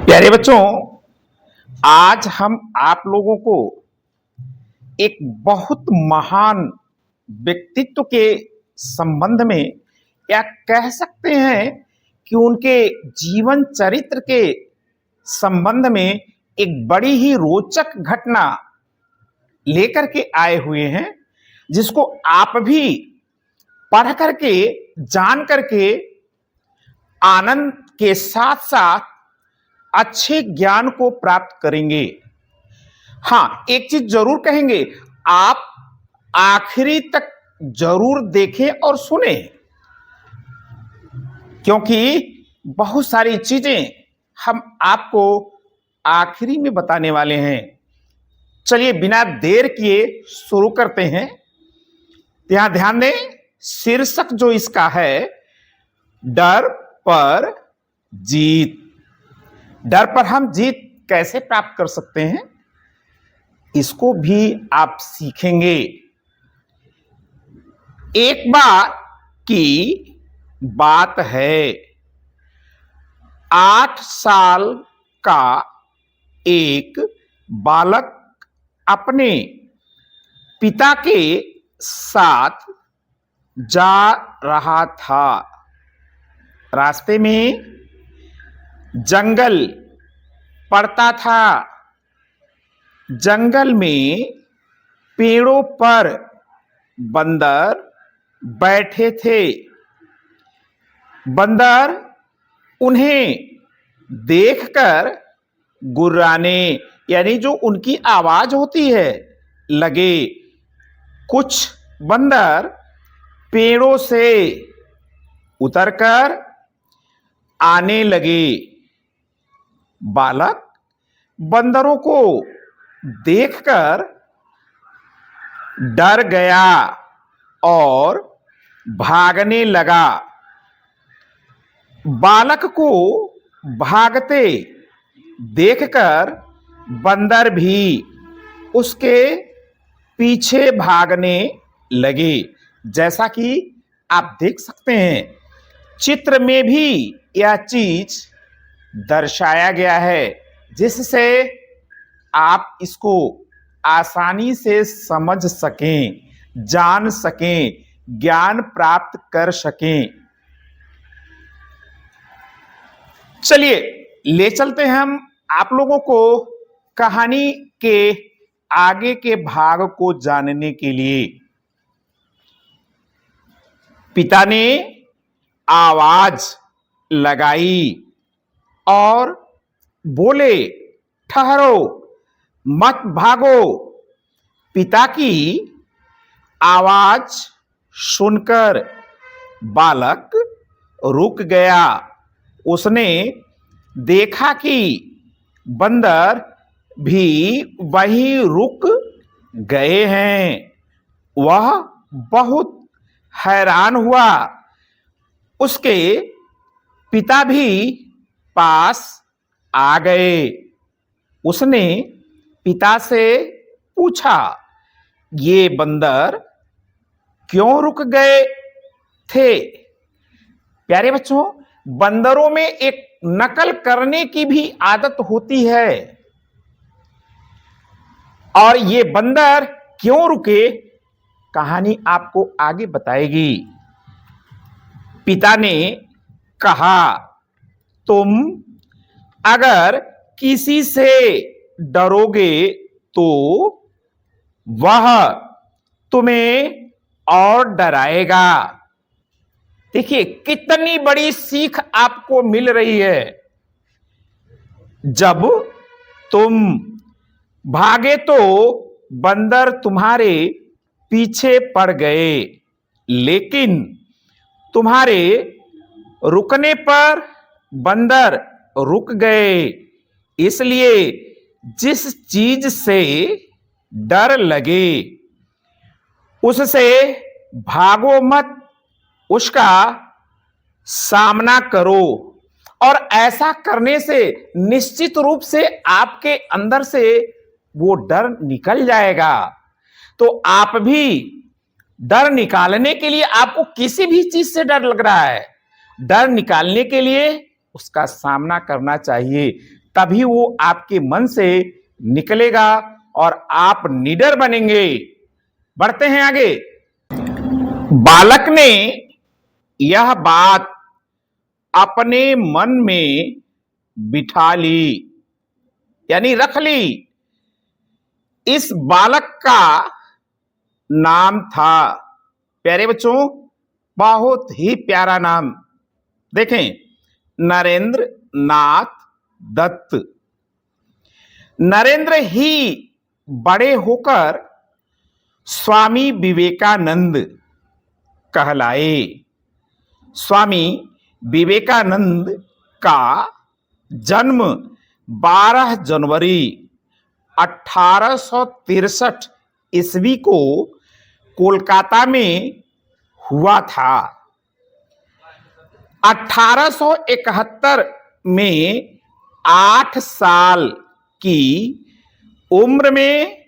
प्यारे बच्चों, आज हम आप लोगों को एक बहुत महान व्यक्तित्व के संबंध में या कह सकते हैं कि उनके जीवन चरित्र के संबंध में एक बड़ी ही रोचक घटना लेकर के आए हुए हैं, जिसको आप भी पढ़ करके जान करके आनंद के साथ साथ अच्छे ज्ञान को प्राप्त करेंगे। हाँ, एक चीज जरूर कहेंगे, आप आखिरी तक जरूर देखें और सुने, क्योंकि बहुत सारी चीजें हम आपको आखिरी में बताने वाले हैं। चलिए बिना देर किए शुरू करते हैं। यहां ध्यान दें, शीर्षक जो इसका है, डर पर जीत। डर पर हम जीत कैसे प्राप्त कर सकते हैं, इसको भी आप सीखेंगे। एक बार की बात है, 8 साल का एक बालक अपने पिता के साथ जा रहा था। रास्ते में जंगल पड़ता था। जंगल में पेड़ों पर बंदर बैठे थे। बंदर उन्हें देखकर गुर्राने, यानी जो उनकी आवाज होती है, लगे। कुछ बंदर पेड़ों से उतरकर आने लगे। बालक बंदरों को देखकर डर गया और भागने लगा। बालक को भागते देखकर बंदर भी उसके पीछे भागने लगे। जैसा कि आप देख सकते हैं, चित्र में भी यह चीज दर्शाया गया है, जिससे आप इसको आसानी से समझ सकें, जान सकें, ज्ञान प्राप्त कर सकें। चलिए ले चलते हैं हम आप लोगों को कहानी के आगे के भाग को जानने के लिए। पिता ने आवाज लगाई और बोले, ठहरो, मत भागो। पिता की आवाज सुनकर बालक रुक गया। उसने देखा कि बंदर भी वहीं रुक गए हैं। वह बहुत हैरान हुआ। उसके पिता भी पास आ गए। उसने पिता से पूछा, ये बंदर क्यों रुक गए थे? प्यारे बच्चों, बंदरों में एक नकल करने की भी आदत होती है, और ये बंदर क्यों रुके, कहानी आपको आगे बताएगी। पिता ने कहा, तुम अगर किसी से डरोगे तो वह तुम्हें और डराएगा। देखिए कितनी बड़ी सीख आपको मिल रही है। जब तुम भागे तो बंदर तुम्हारे पीछे पड़ गए, लेकिन तुम्हारे रुकने पर बंदर रुक गए। इसलिए जिस चीज से डर लगे उससे भागो मत, उसका सामना करो। और ऐसा करने से निश्चित रूप से आपके अंदर से वो डर निकल जाएगा। तो आप भी डर निकालने के लिए, आपको किसी भी चीज से डर लग रहा है, डर निकालने के लिए उसका सामना करना चाहिए। तभी वो आपके मन से निकलेगा और आप निडर बनेंगे। बढ़ते हैं आगे। बालक ने यह बात अपने मन में बिठा ली, यानी रख ली। इस बालक का नाम था, प्यारे बच्चों, बहुत ही प्यारा नाम, देखें, नरेंद्र नाथ दत्त। नरेंद्र ही बड़े होकर स्वामी विवेकानंद कहलाए। स्वामी विवेकानंद का जन्म 12 जनवरी 1863 ईस्वी को कोलकाता में हुआ था। 1871 में 8 साल की उम्र में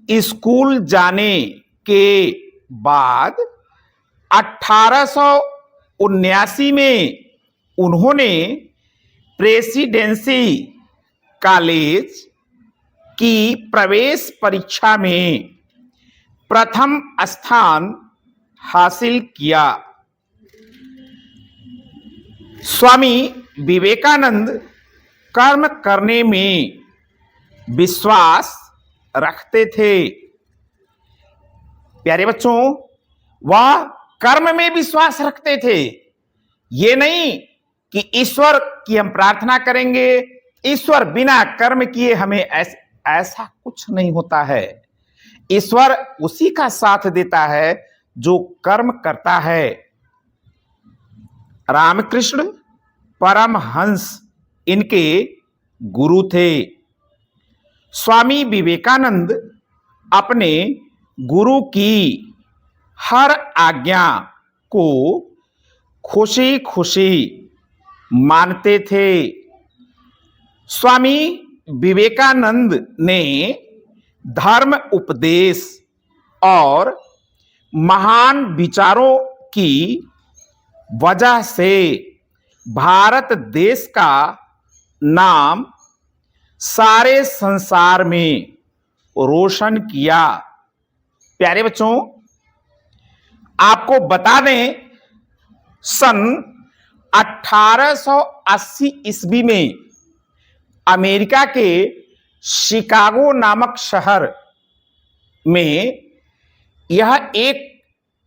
स्कूल जाने के बाद 1879 में उन्होंने प्रेसिडेंसी कॉलेज की प्रवेश परीक्षा में प्रथम स्थान हासिल किया। स्वामी विवेकानंद कर्म करने में विश्वास रखते थे। प्यारे बच्चों, वह कर्म में विश्वास रखते थे। ये नहीं कि ईश्वर की हम प्रार्थना करेंगे, ईश्वर बिना कर्म किए हमें ऐसा कुछ नहीं होता है। ईश्वर उसी का साथ देता है जो कर्म करता है। रामकृष्ण परमहंस इनके गुरु थे। स्वामी विवेकानंद अपने गुरु की हर आज्ञा को खुशी खुशी मानते थे। स्वामी विवेकानंद ने धर्म उपदेश और महान विचारों की वजह से भारत देश का नाम सारे संसार में रोशन किया। प्यारे बच्चों, आपको बता दें, सन 1880 ईस्वी में अमेरिका के शिकागो नामक शहर में यह एक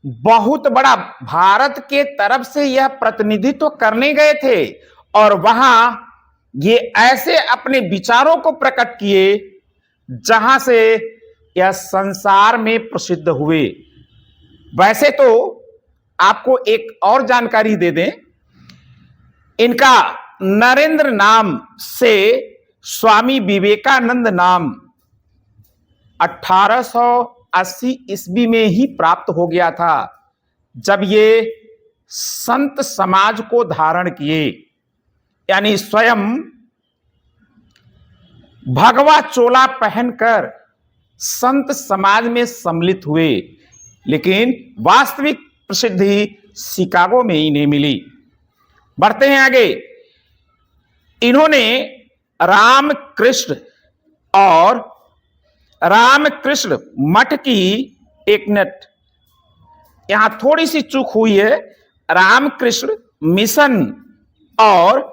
बहुत बड़ा, भारत के तरफ से यह प्रतिनिधित्व करने गए थे और वहां ये ऐसे अपने विचारों को प्रकट किए जहां से यह संसार में प्रसिद्ध हुए। वैसे तो आपको एक और जानकारी दे दें, इनका नरेंद्र नाम से स्वामी विवेकानंद नाम 1880 ईस्वी में ही प्राप्त हो गया था, जब ये संत समाज को धारण किए, यानी स्वयं भगवा चोला पहनकर संत समाज में सम्मिलित हुए। लेकिन वास्तविक प्रसिद्धि शिकागो में इन्हें मिली। बढ़ते हैं आगे। इन्होंने रामकृष्ण और रामकृष्ण मठ की, एक मिनट, यहां थोड़ी सी चूक हुई है, रामकृष्ण मिशन और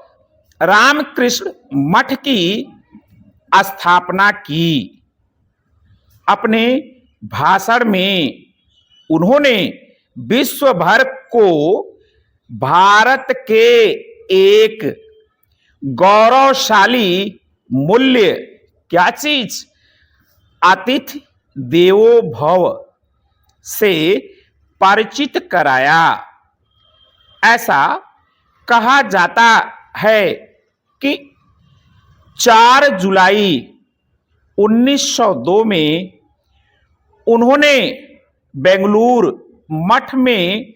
रामकृष्ण मठ की स्थापना की। अपने भाषण में उन्होंने विश्व भर को भारत के एक गौरवशाली मूल्य, क्या चीज, अतिथि देवो भव से परिचित कराया। ऐसा कहा जाता है कि 4 जुलाई 1902 में उन्होंने बेंगलुरु मठ में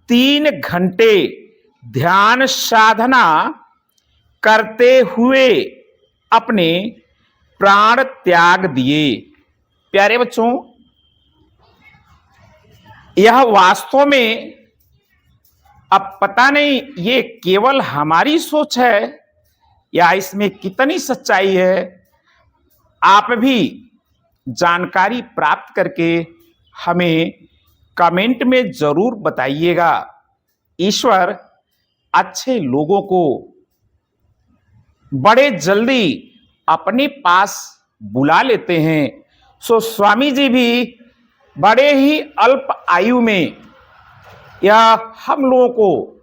3 घंटे ध्यान साधना करते हुए अपने प्राण त्याग दिए। प्यारे बच्चों, यह वास्तव में, अब पता नहीं ये केवल हमारी सोच है या इसमें कितनी सच्चाई है, आप भी जानकारी प्राप्त करके हमें कमेंट में जरूर बताइएगा। ईश्वर अच्छे लोगों को बड़े जल्दी अपने पास बुला लेते हैं। सो स्वामी जी भी बड़े ही अल्प आयु में यह हम लोगों को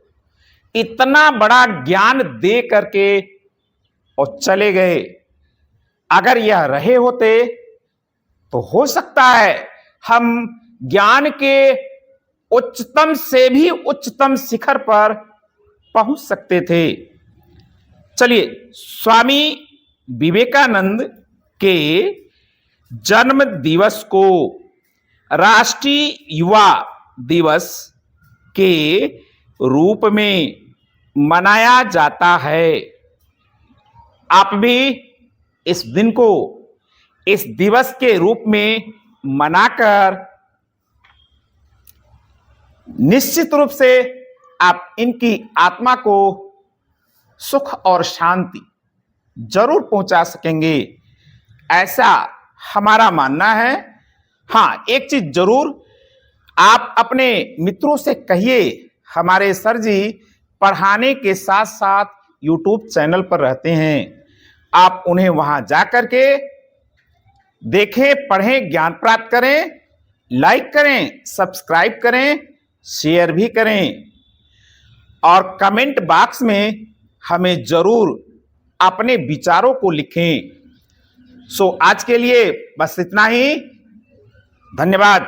इतना बड़ा ज्ञान दे करके और चले गए। अगर यह रहे होते तो हो सकता है हम ज्ञान के उच्चतम से भी उच्चतम शिखर पर पहुंच सकते थे। चलिए, स्वामी विवेकानंद के जन्म दिवस को राष्ट्रीय युवा दिवस के रूप में मनाया जाता है। आप भी इस दिन को इस दिवस के रूप में मनाकर निश्चित रूप से आप इनकी आत्मा को सुख और शांति जरूर पहुंचा सकेंगे, ऐसा हमारा मानना है। हाँ, एक चीज जरूर आप अपने मित्रों से कहिए, हमारे सर जी पढ़ाने के साथ साथ YouTube चैनल पर रहते हैं, आप उन्हें वहां जाकर के देखें, पढ़ें, ज्ञान प्राप्त करें, लाइक करें, सब्सक्राइब करें, शेयर भी करें और कमेंट बॉक्स में हमें जरूर अपने विचारों को लिखें। सो आज के लिए बस इतना ही। धन्यवाद।